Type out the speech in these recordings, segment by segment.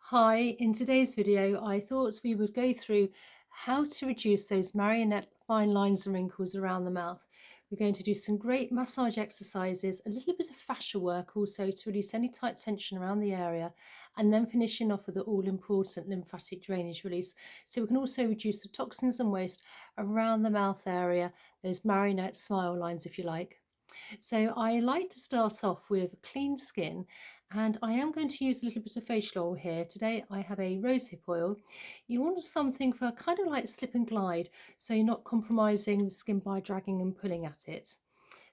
Hi, in today's video, I thought we would go through how to reduce those marionette fine lines and wrinkles around the mouth. We're going to do some great massage exercises, a little bit of fascia work also to release any tight tension around the area, and then finishing off with the all-important lymphatic drainage release. So we can also reduce the toxins and waste around the mouth area, those marionette smile lines if you like. So I like to start off with clean skin, and I am going to use a little bit of facial oil here. Today I have a rosehip oil. You want something for kind of like slip and glide, so you're not compromising the skin by dragging and pulling at it.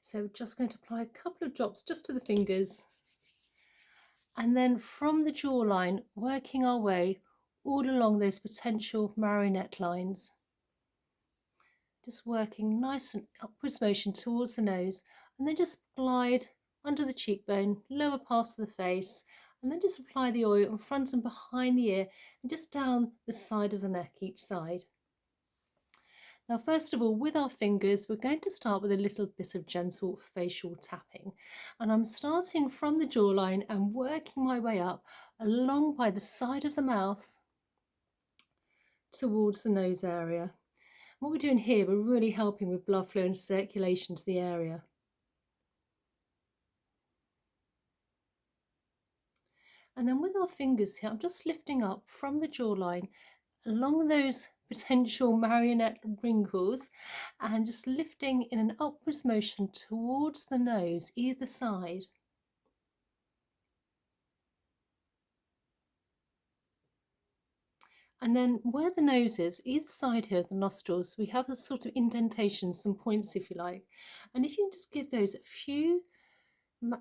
So we're just going to apply a couple of drops just to the fingers, and then from the jawline, working our way all along those potential marionette lines. Just working nice and upwards motion towards the nose, and then just glide under the cheekbone, lower part of the face, and then just apply the oil in front and behind the ear and just down the side of the neck each side. Now, first of all, with our fingers, we're going to start with a little bit of gentle facial tapping. And I'm starting from the jawline and working my way up along by the side of the mouth towards the nose area. What we're doing here, we're really helping with blood flow and circulation to the area. And then with our fingers here, I'm just lifting up from the jawline along those potential marionette wrinkles and just lifting in an upwards motion towards the nose, either side. And then where the nose is, either side here of the nostrils, we have a sort of indentations, some points if you like. And if you can just give those a few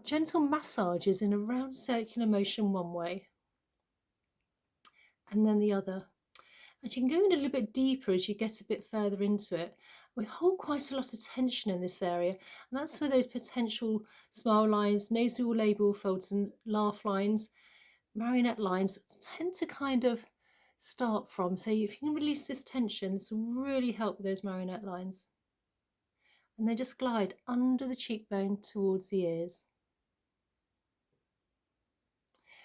gentle massages in a round circular motion one way and then the other. And you can go in a little bit deeper as you get a bit further into it. We hold quite a lot of tension in this area, and that's where those potential smile lines, nasal labial folds and laugh lines, marionette lines tend to kind of start from. So if you can release this tension, this will really help with those marionette lines. And they just glide under the cheekbone towards the ears.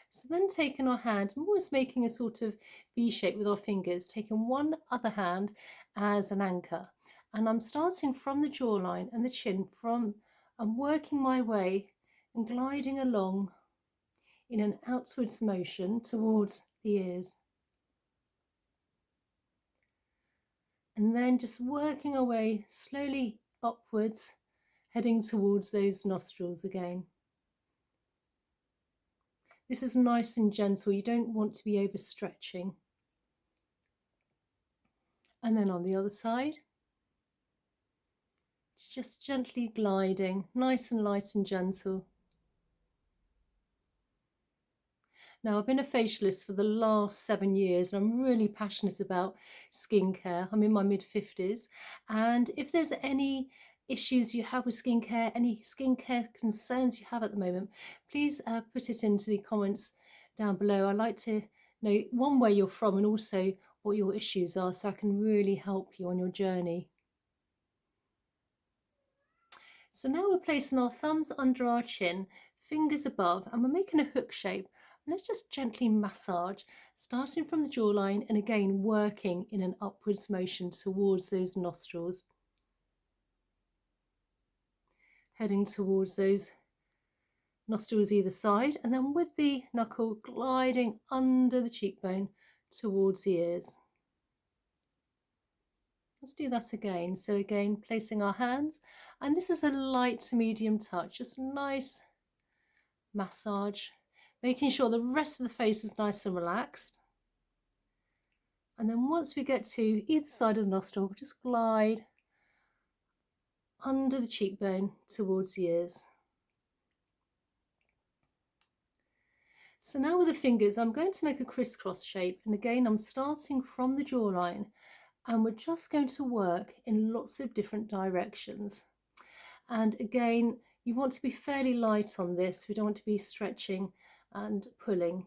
So then taking our hand, almost making a sort of V shape with our fingers, taking one other hand as an anchor. And I'm starting from the jawline and the chin I'm working my way and gliding along in an outwards motion towards the ears. And then just working our way slowly upwards, heading towards those nostrils again. This is nice and gentle. You don't want to be overstretching. And then on the other side, just gently gliding, nice and light and gentle. Now, I've been a facialist for the last 7 years and I'm really passionate about skincare. I'm in my mid-50s, and if there's any issues you have with skincare, any skincare concerns you have at the moment, please put it into the comments down below. I'd like to know one, where you're from, and also what your issues are, so I can really help you on your journey. So now we're placing our thumbs under our chin, fingers above, and we're making a hook shape. And let's just gently massage, starting from the jawline and again working in an upwards motion towards those nostrils. Heading towards those nostrils either side, and then with the knuckle gliding under the cheekbone towards the ears. Let's do that again. So again, placing our hands, and this is a light to medium touch, just nice massage, making sure the rest of the face is nice and relaxed. And then once we get to either side of the nostril, just glide under the cheekbone towards the ears. So now with the fingers, I'm going to make a crisscross shape. And again, I'm starting from the jawline, and we're just going to work in lots of different directions. And again, you want to be fairly light on this. We don't want to be stretching and pulling.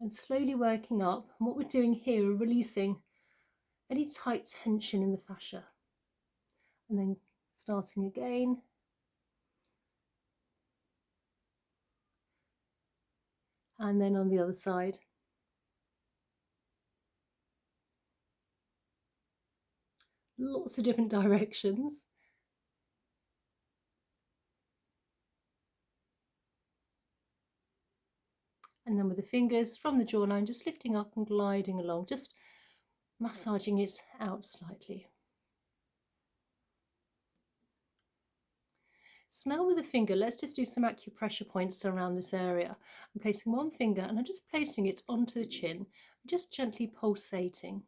And slowly working up. And what we're doing here, we're releasing any tight tension in the fascia. And then starting again. And then on the other side. lots of different directions. And then with the fingers from the jawline, just lifting up and gliding along, just massaging it out slightly. So now with the finger, let's just do some acupressure points around this area. I'm placing one finger and I'm just placing it onto the chin, just gently pulsating.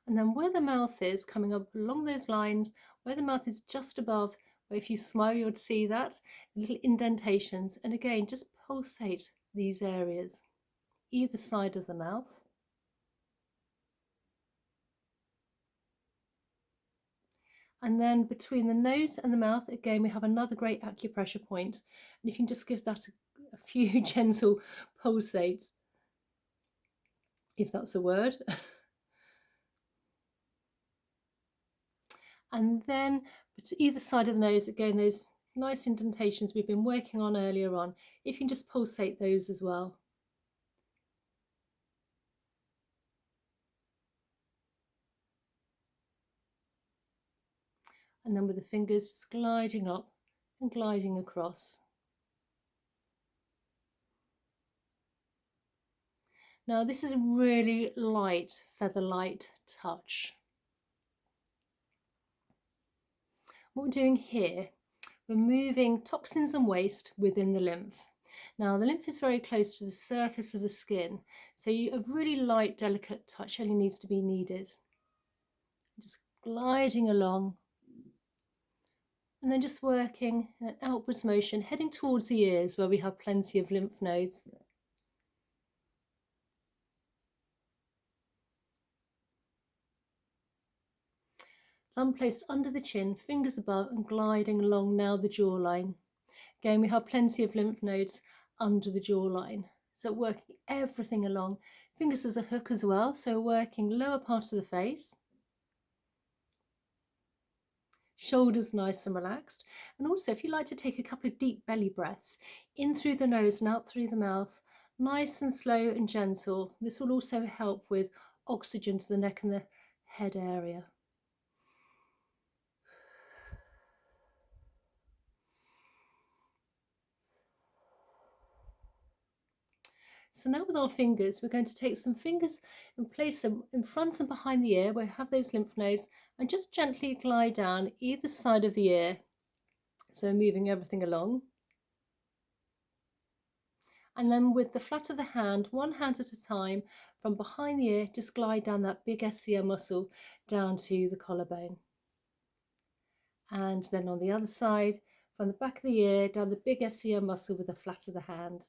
And then where the mouth is, coming up along those lines, where the mouth is just above, where if you smile you'd see that, little indentations. And again, just pulsate these areas, either side of the mouth. And then between the nose and the mouth, again, we have another great acupressure point. And if you can just give that a few gentle pulsates, if that's a word. And then to either side of the nose, again, those nice indentations we've been working on earlier on, if you can just pulsate those as well. And then with the fingers just gliding up and gliding across. Now this is a really light, feather light touch. What we're doing here, we're moving toxins and waste within the lymph. Now the lymph is very close to the surface of the skin, so a really light, delicate touch only needs to be needed. Just gliding along. And then just working in an outwards motion, heading towards the ears where we have plenty of lymph nodes. Thumb placed under the chin, fingers above, and gliding along now the jawline. Again, we have plenty of lymph nodes under the jawline. So working everything along. Fingers as a hook as well, so working lower part of the face. Shoulders nice and relaxed. And also, if you like to take a couple of deep belly breaths, in through the nose and out through the mouth, nice and slow and gentle. This will also help with oxygen to the neck and the head area. So now with our fingers, we're going to take some fingers and place them in front and behind the ear where we have those lymph nodes, and just gently glide down either side of the ear. So moving everything along. And then with the flat of the hand, one hand at a time, from behind the ear, just glide down that big SCM muscle down to the collarbone. And then on the other side, from the back of the ear, down the big SCM muscle with the flat of the hand.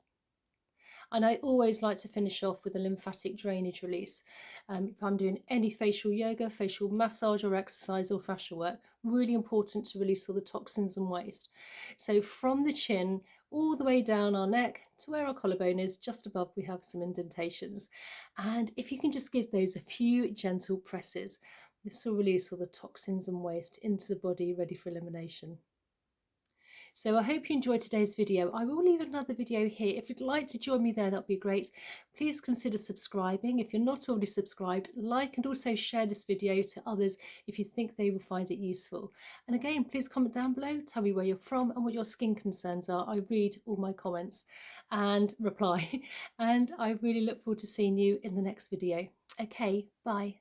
And I always like to finish off with a lymphatic drainage release. If I'm doing any facial yoga, facial massage or exercise or fascia work, really important to release all the toxins and waste. So from the chin all the way down our neck to where our collarbone is, just above we have some indentations. And if you can just give those a few gentle presses, this will release all the toxins and waste into the body, ready for elimination. So I hope you enjoyed today's video. I will leave another video here. If you'd like to join me there, that'd be great. Please consider subscribing. If you're not already subscribed, like and also share this video to others if you think they will find it useful. And again, please comment down below, tell me where you're from and what your skin concerns are. I read all my comments and reply. And I really look forward to seeing you in the next video. Okay, bye.